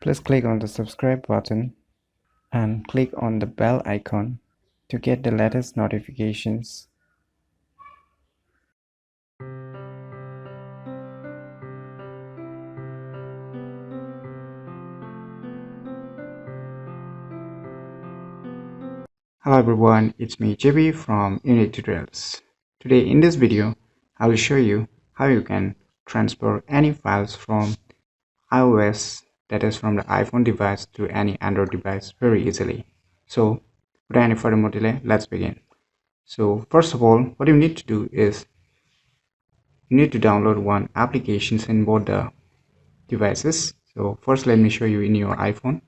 Please click on the subscribe button and click on the bell icon to get the latest notifications. Hello everyone, it's me JB from UniqueTutorials. Today in this video, I will show you how you can transfer any files from iOS, that is from the iPhone device, to any Android device very easily. So without any further delay, let's begin. So first of all, what you need to do is you need to download one application in both the devices. So first let me show you in your iPhone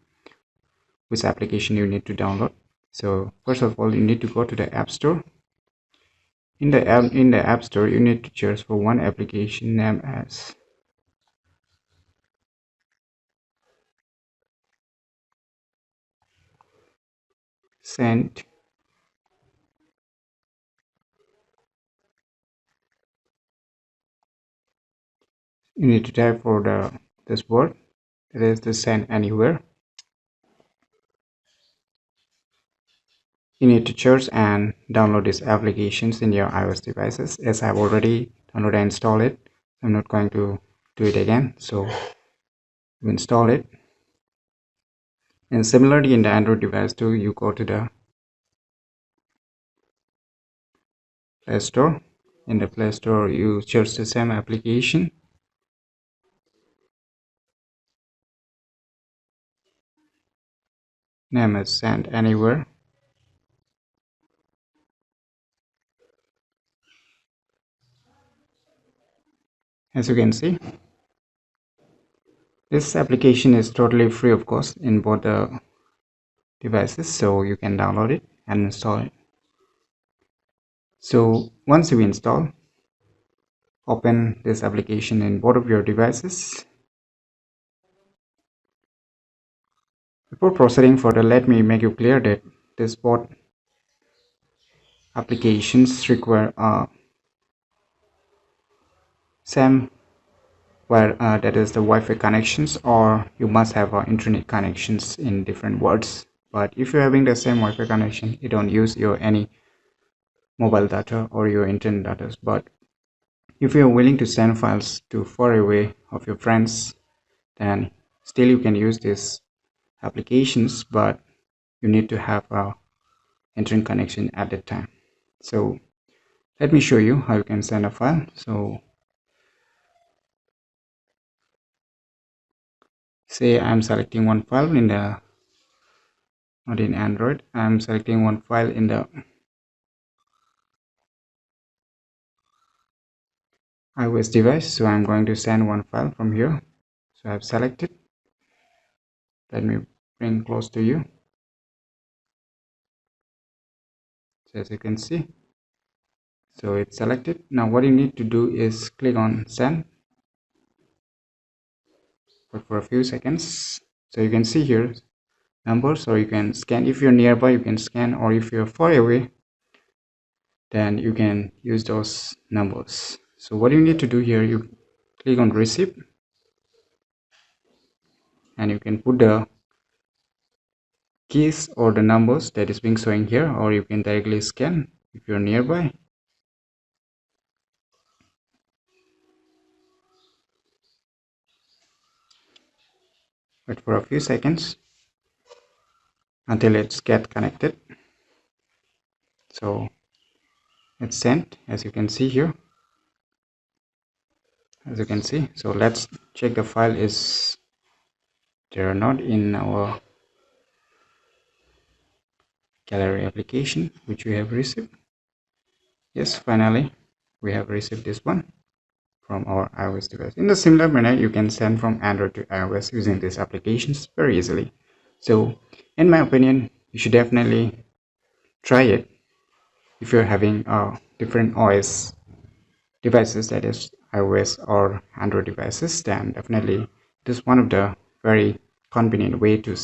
which application you need to download. So first of all, you need to go to the App Store. In the App Store, you need to search for one application named as Send. You need to type for this word, that is the Send Anywhere. You need to search and download these applications in your iOS devices. As I've already downloaded and installed it, I'm not going to do it again. So you install it. And similarly in the Android device too, you go to the Play Store. In the Play Store, you search the same application. Name is Send Anywhere. As you can see, this application is totally free of cost in both the devices, so you can download it and install it. So once you install, open this application in both of your devices. Before proceeding further, let me make you clear that this both applications require same that is the Wi-Fi connections, or you must have internet connections in different words. But if you're having the same Wi-Fi connection, you don't use your any mobile data or your internet data. But if you're willing to send files to far away of your friends, then still you can use these applications, but you need to have a internet connection at that time. So let me show you how you can send a file. So say I'm selecting one file in the, not in Android, I'm selecting one file in the iOS device. So I'm going to send one file from here. So I've selected. Let me bring close to you. So as you can see, so it's selected. Now what you need to do is click on send, but for a few seconds. So you can see here numbers, or you can scan. If you're nearby, you can scan, or if you're far away, then you can use those numbers. So what you need to do here, you click on receipt and you can put the keys or the numbers that is being showing here, or you can directly scan if you're nearby. Wait for a few seconds until it's get connected. So it's sent, as you can see here, as you can see. So let's check the file is there or not in our gallery application which we have received. Yes, finally we have received this one from our iOS device. In the similar manner, you can send from Android to iOS using these applications very easily. So in my opinion, you should definitely try it if you're having different OS devices, that is iOS or Android devices. Then definitely it is one of the very convenient way to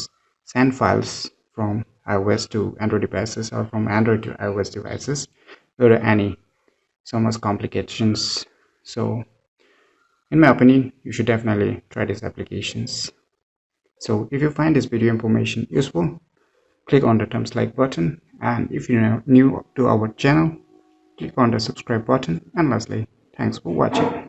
send files from iOS to Android devices, or from Android to iOS devices without any so much complications. So in my opinion, you should definitely try these applications. So if you find this video information useful, click on the thumbs like button, and if you're new to our channel, click on the subscribe button. And lastly, thanks for watching.